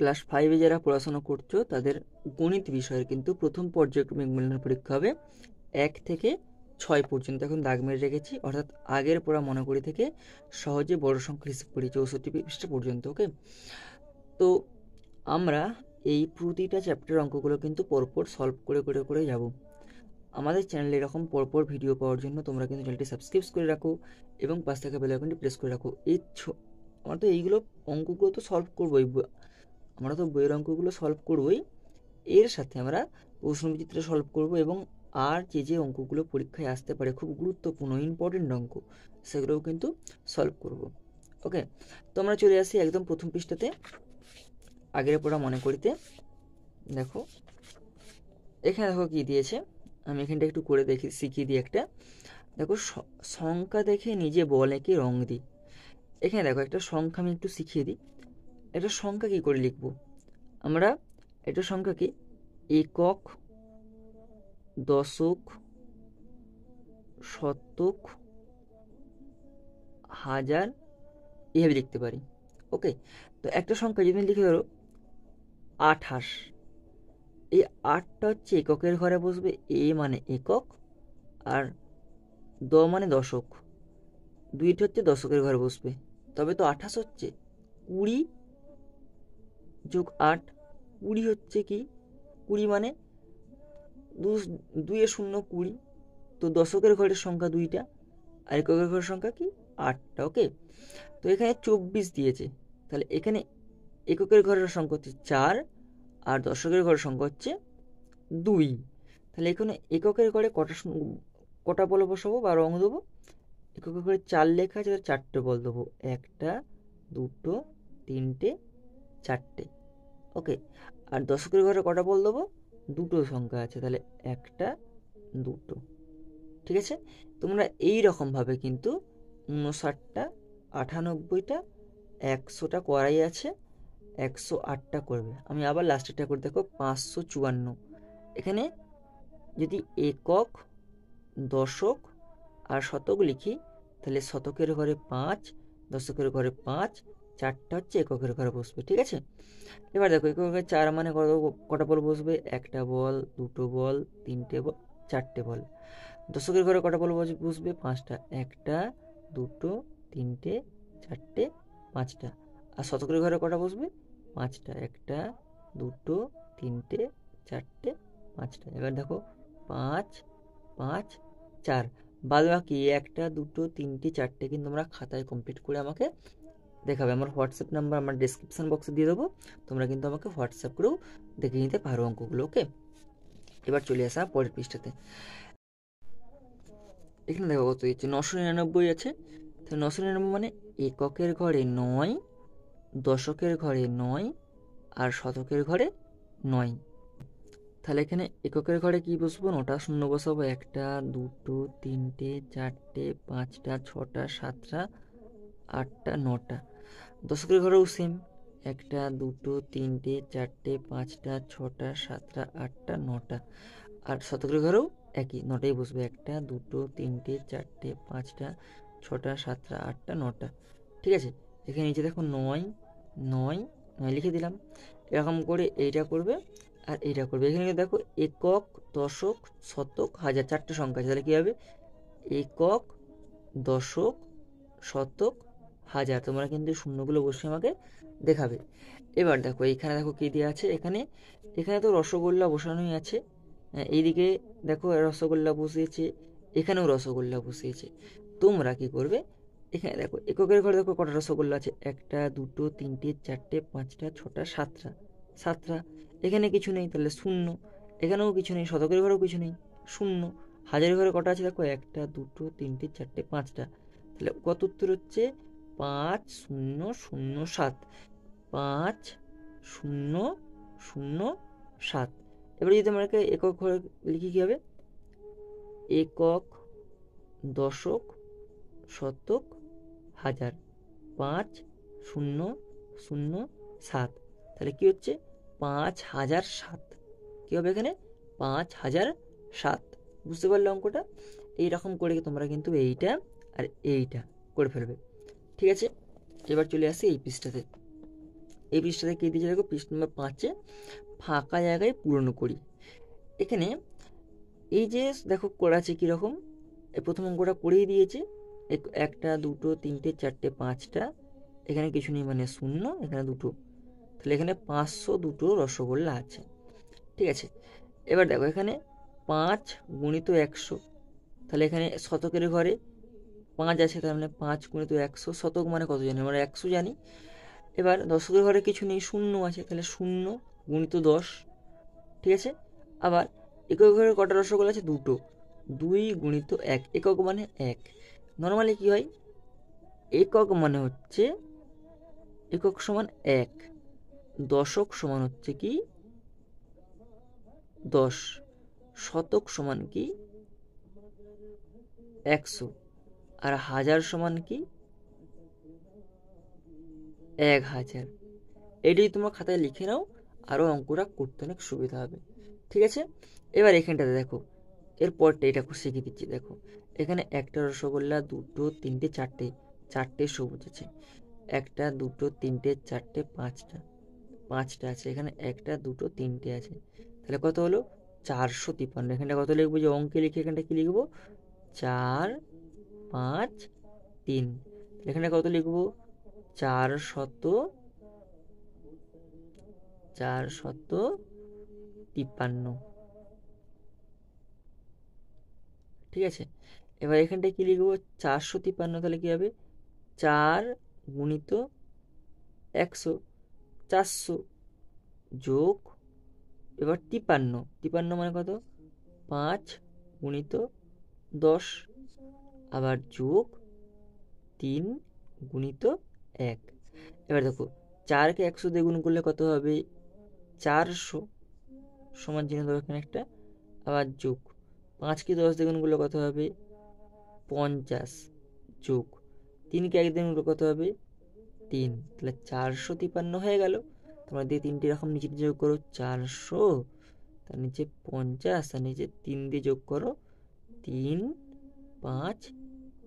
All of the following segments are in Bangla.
ক্লাস 5-এ যারা পড়াশোনা করছো তাদের গণিত বিষয়ের কিন্তু প্রথম পর্যায়ক্রমিক মূল্যায়ন পরীক্ষা হবে 1 থেকে 6 পর্যন্ত। এখন দাগ মেরে রেখেছি, অর্থাৎ আগের পড়া মনে করি থেকে সহজে বড় সংখ্যা হিসেব করি 64 পৃষ্ঠা পর্যন্ত। ওকে, তো আমরা এই প্রতিটা চ্যাপ্টার অঙ্কগুলো কিন্তু পরপর সলভ করে করে করে যাব। আমাদের চ্যানেলে এরকম পরপর ভিডিও পাওয়ার জন্য তোমরা কিন্তু চ্যানেলটি সাবস্ক্রাইব করে রাখো এবং পাশ থাকা বেল আইকনটি প্রেস করে রাখো। আমরা তো এইগুলো অঙ্কগুলো তো সলভ করবোই, আমরা তো বইয়ের অঙ্কগুলো সলভ করবোই, এর সাথে আমরা প্রশ্নবিচিত্র সলভ করব এবং আর যে অঙ্কগুলো পরীক্ষায় আসতে পারে খুব গুরুত্বপূর্ণ ইম্পর্টেন্ট অঙ্ক, সেগুলোও কিন্তু সলভ করব। ওকে, তো আমরা চলে আসি একদম প্রথম পৃষ্ঠাতে, আগের পড়া মনে করিতে। দেখো এখানে দেখো কি দিয়েছে, আমি এখানটা একটু করে দেখি, শিখিয়ে দিই একটা। দেখো সংখ্যা দেখে নিজে বল এঁকে রং দিই। এখানে দেখো একটা সংখ্যা আমি একটু শিখিয়ে দিই। একটা সংখ্যা কি করে লিখব আমরা? একটা সংখ্যাকে একক, দশক, শতক, হাজার এভাবে লিখতে পারি। ওকে, তো একটা সংখ্যা যদি লিখে ধরো 28, এই 8টা হচ্ছে এককের ঘরে বসবে, এ মানে একক, আর দ মানে দশক, দুইটা হচ্ছে দশকের ঘরে বসবে। তবে তো 28 হচ্ছে 20 যোগ 8, 20 হচ্ছে কি 20 মানে 2 এ 0 20, তো দশকের ঘরের সংখ্যা 2টা আর এককের ঘরের সংখ্যা কি 8টা। ওকে, তো এখানে 24 দিয়েছে, তাহলে এখানে এককের ঘরের সংখ্যা হচ্ছে 4 আর দশকের ঘরের সংখ্যা হচ্ছে 2। তাহলে এখানে এককের ঘরে কটা বল বসাবো বা রং দেবো? এককের ঘরে 4 লেখা আছে, 4টে বল দেবো, 1টা 2টো 3টে 4টে। ওকে, আর দশকের ঘরে কটা বল দেবো? 2টো সংখ্যা আছে, তাহলে 1টা 2টো। ঠিক আছে, তোমরা এই রকমভাবে কিন্তু 59টা 98টা 100টা করাই আছে, 108টা করবে। আমি আবার লাস্টেরটা করে দেখো 554। এখানে যদি একক, দশক আর শতক লিখি, তাহলে শতকের ঘরে 5, দশকের ঘরে 5, 4টা হচ্ছে এককের ঘরে বসবে। ঠিক আছে, এবার দেখো এককের ঘরে 4 মানে কটা বল বসবে? 1টা বল, 2টো বল, 3টে বল, 4টে বল। দশকের ঘরে কটা বল বসবে? 5টা, 1টা 2টো 3টে 4টে 5টা। আর শতকের ঘরে কটা বসবে? 5টা, 1টা 2টো 3টে 4টে 5টা। এবার দেখো 5 5 4, বাদ বাকি 1টা 2টো 3টে 4টে কিন্তু আমরা খাতায় কমপ্লিট করে আমাকে দেখাবে। আমার হোয়াটসঅ্যাপ নাম্বার আমার ডেসক্রিপশন বক্সে দিয়ে দেবো, তোমরা কিন্তু আমাকে হোয়াটসঅ্যাপ করেও দেখে নিতে পারো অঙ্কগুলো। ওকে, এবার চলে আসা পরের পৃষ্ঠাতে। এখানে দেখো কত দিচ্ছে, 999 আছে। তো 999 মানে এককের ঘরে 9, দশকের ঘরে 9 আর শতকের ঘরে 9। তাহলে এখানে এককের ঘরে কি বসবো? 9টা শূন্য বসাবো, 1টা 2টো 3টে 4টে 5টা 6টা 7টা 8টা 9টা। দশকের ঘরেও সেম, 1টা 2টো 3টে 4টে 5টা 6টা 7টা 8টা 9টা। আর শতকের ঘরেও একই, 9টাই বসবে, 1টা 2টো 3টে 4টে 5টা 6টা 7টা 8টা 9টা। ঠিক আছে, এখানে নিচে দেখো 9 9 9 লিখে দিলাম। এরকম করে এইটা করবে আর এইটা করবে। এখানে দেখো একক, দশক, শতক, হাজার 4টে সংখ্যা আছে, তাহলে কী হবে? একক, দশক, শতক, হাজার। তোমরা কিন্তু শূন্যগুলো বসে আমাকে দেখাবে। এবার দেখো এইখানে দেখো কী দেওয়া আছে, এখানে তো রসগোল্লা বসানোই আছে। এইদিকে দেখো রসগোল্লা বসিয়েছে, এখানেও রসগোল্লা বসিয়েছে। তোমরা কি করবে? এখানে দেখো এককের ঘরে দেখো কটা রসগোল্লা আছে, 1টা 2টো 3টে 4টে 5টা 6টা 7টা 7টা। এখানে কিছু নেই, তাহলে শূন্য। এখানেও কিছু নেই, শতকের ঘরেও কিছু নেই, শূন্য। হাজারের ঘরে কটা আছে দেখো, 1টা 2টো 3টে 4টে 5টা। তাহলে কত উত্তর হচ্ছে? 5007। 5007। এবারে যদি আমরা একক ঘরে লিখি কী হবে? একক, দশক, শতক, হাজার, 5007। তাহলে কি হচ্ছে? 5007। কী হবে এখানে? 5007। বুঝতে পারলে অঙ্কটা? এইরকম করে তোমরা কিন্তু এইটা আর এইটা করে ফেলবে। ঠিক আছে, এবার চলে আসি এই পৃষ্ঠাতে। এই পৃষ্ঠাতে কী দিয়েছে দেখো, পৃষ্ঠা নম্বর 5-এ ফাঁকা জায়গায় পূরণ করি। এখানে এই যে দেখো করা আছে কীরকম, এই প্রথম অঙ্কটা করেই দিয়েছে, 1 2 3 4 5টা, এখানে কিছু নেই মানে 0, এখানে 2, তাহলে এখানে 502 রসগোল্লা আছে। ঠিক আছে, এবার দেখো এখানে 5 গুণিত 100, তাহলে এখানে শতকের ঘরে 5 আছে, তার মানে 5 গুণিত 100, শতক মানে কত জানি আমরা 100 জানি। এবার দশকের ঘরে কিছু নেই, 0 আছে, তাহলে 0 গুণিত 10। ঠিক আছে, আবার একক ঘরে কটা রসগোল্লা আছে, 2, 2 গুণিত 1, একক মানে 1। নর্মালি কি হয়, একক মানে হচ্ছে একক সমান 1, দশক সমান হচ্ছে কি 10, শতক সমান কি 100, আর হাজার সমান কি 1000। এটাই তোমার খাতায় লিখে নাও, আরও অঙ্কটা করতে অনেক সুবিধা হবে। ঠিক আছে, এবার এখানটাতে দেখো, এরপরটা এটা শিখিয়ে দিচ্ছি। দেখো এখানে 1টা রসগোল্লা, 2 3 4টে, 4টে সবুজ আছে, 1 2 3 4 5টা, 5টা আছে, এখানে 1 2 3টে আছে, তাহলে কত হলো 453। এখানটা কত লিখবো, যে অঙ্কে লিখে এখানটা কি লিখবো 4 5 3, এখানে কত লিখবো 453। ঠিক আছে, এবার এখানটায় কি লিখবো 453, তাহলে কি হবে 4 গুণিত 100, 400 যোগ, এবার 53 মানে কত 5 গুণিত 10, আবার যোগ 3 গুণিত 1। এবার দেখো 4কে 100 দিয়ে গুণ করলে কত হবে 400, সমান চিহ্ন দেবো এখানে একটা, আবার যোগ 5কে 10 দিয়ে গুণ করলে কত হবে 50, যোগ 3কে 1 দিয়ে গুণ করলে কত হবে 3, তাহলে 453 হয়ে গেল। তোমরা দিয়ে 3টে এরকম নিচে যোগ করো 400, তার নিচে 50, আর নিচে 3 দিয়ে যোগ করো 3 5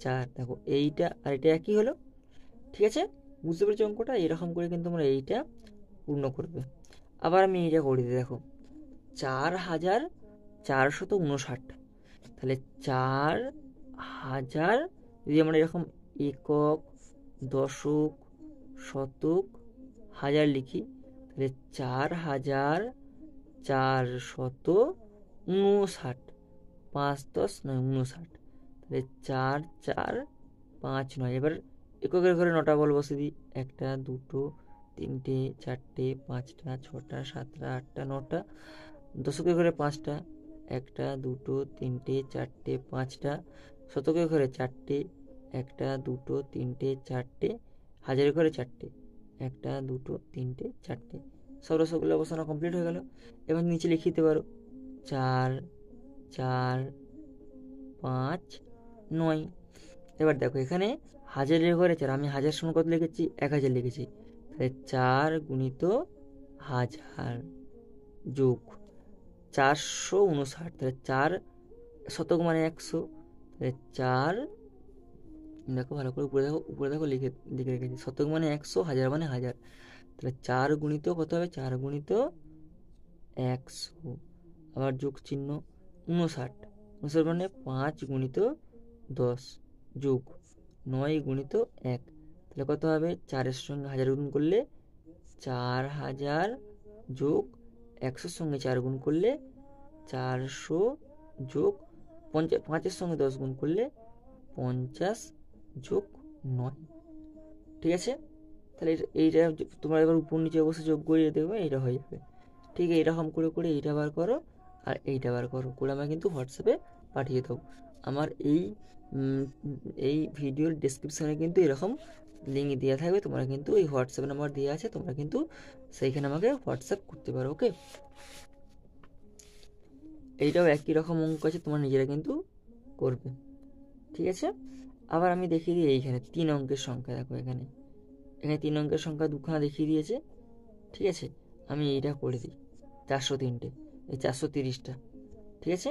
4। দেখো এইটা আর এটা একই হলো। ঠিক আছে, বুঝতে পেরেছো অঙ্কটা? এরকম করে কিন্তু তোমরা এইটা পূর্ণ করবে। আবার আমি এইটা করে দিই, দেখো 4459, তাহলে 4000 যদি আমরা এরকম একক, দশক, শতক, হাজার লিখি, তাহলে 4459, 5 10 9 59, তাহলে 4 4 5 9। এবার এককের ঘরে 9টা বল বসে দিই, 1 2 3 4 5 6 7 8 9টা। দশকের ঘরে 5টা, 1 2 3 4 5টা। শতকের ঘরে 4টে, 1 2 3 4টে। হাজারের ঘরে 4টে, 1 2 3 4টে। সব রসগোল্লা বসানো কমপ্লিট হয়ে গেল। এবার নিচে লিখে দিতে পারো 4 4 5 9। এবার দেখো এখানে হাজারের ঘরে 4, আমি হাজার সমান কত লিখেছি 1000 লিখেছি, তাহলে 4 গুণিত 1000 যোগ 459, তাহলে 4 শতক মানে 100, তাহলে 4, দেখো ভালো করে উপরে দেখো লিখে লিখে রেখেছি, শতক মানে 100, হাজার মানে হাজার, তাহলে 4 গুণিত কত হবে 4 গুণিত 100, আবার যোগ চিহ্ন 59 মানে 5 গুণিত 10 যোগ 9 গুণিত 1, তাহলে কত হবে 4-এর সঙ্গে 1000 গুণ করলে 4000 যোগ 100-র সঙ্গে 4 গুণ করলে 400 যোগ 5-এর সঙ্গে 10 গুণ করলে 50 যোগ 9। ঠিক আছে, তাহলে এইটা তোমরা এবার উপর নিচে অবশ্যই যোগ করিয়ে দেখবে এইটা হয়ে যাবে। ঠিক এইরকম করে করে এইটা বার করো আর এইটা বার করো করে আমরা কিন্তু হোয়াটসঅ্যাপে পাঠিয়ে দেবো। আমার এই ভিডিওর ডেসক্রিপশানে কিন্তু এরকম লিঙ্ক দেওয়া থাকবে, তোমরা কিন্তু এই হোয়াটসঅ্যাপ নাম্বার দেওয়া আছে, তোমরা কিন্তু সেইখানে আমাকে হোয়াটসঅ্যাপ করতে পারো। ওকে, এইটাও একই রকম অঙ্ক আছে, তোমরা নিজেরা কিন্তু করবে। ঠিক আছে, আবার আমি দেখিয়ে দিই এইখানে 3 অঙ্কের সংখ্যা। দেখো এখানে 3 অঙ্কের সংখ্যা দুখানা দেখিয়ে দিয়েছে। ঠিক আছে, আমি এইটা করে দিই 403টে, এই 430টা। ঠিক আছে,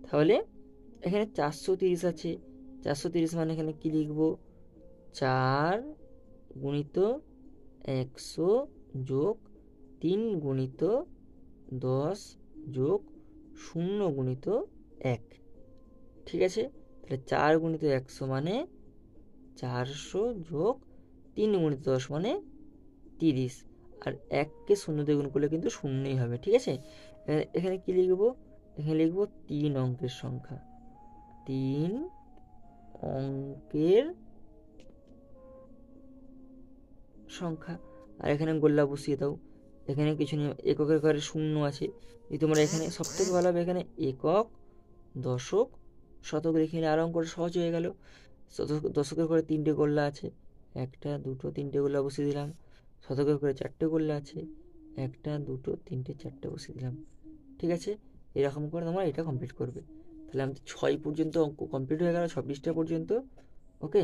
তাহলে এখানে 430 আছে, 430 মানে এখানে কি লিখবো 4 গুণিত 100 যোগ 3 গুণিত 10 যোগ 0 গুণিত 1। ঠিক আছে, তাহলে 4 গুণিত 100 মানে 400 যোগ 3 গুণিত 10 মানে 30। আর 1কে 0 দিয়ে গুণ করলে কিন্তু শূন্যই হবে। ঠিক আছে, এখানে কি লিখবো? এখানে লিখবো 3 অঙ্কের সংখ্যা, 3 অঙ্কের সংখ্যা। আর এখানে গোল্লা বসিয়ে দাও, এখানে কিছু নেই, এককের ঘরে 0 আছে। যদি তোমরা এখানে সব থেকে ভালো হবে এখানে একক, দশক, শতক রেখে নিলে আর অঙ্কটা সহজ হয়ে গেল। দশকের ঘরে 3টে গোল্লা আছে, 1টা 2টো 3টে গোল্লা বসিয়ে দিলাম। শতকের ঘরে 4টে গোল্লা আছে, 1টা 2টো 3টে 4টে বসিয়ে দিলাম। ঠিক আছে, এরকম করে তোমরা এটা কমপ্লিট করবে। তাহলে আমাদের 6 পর্যন্ত অঙ্ক কমপ্লিট হয়ে গেল, 26টা পর্যন্ত। ওকে,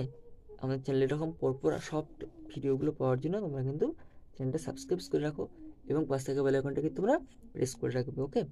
আমাদের চ্যানেলে এরকম পরপর সব ভিডিওগুলো পাওয়ার জন্য তোমরা কিন্তু চ্যানেলটা সাবস্ক্রাইব করে রাখো এবং পাশ থেকে বেল আইকনটাকে তোমরা প্রেস করে রাখবে। ওকে।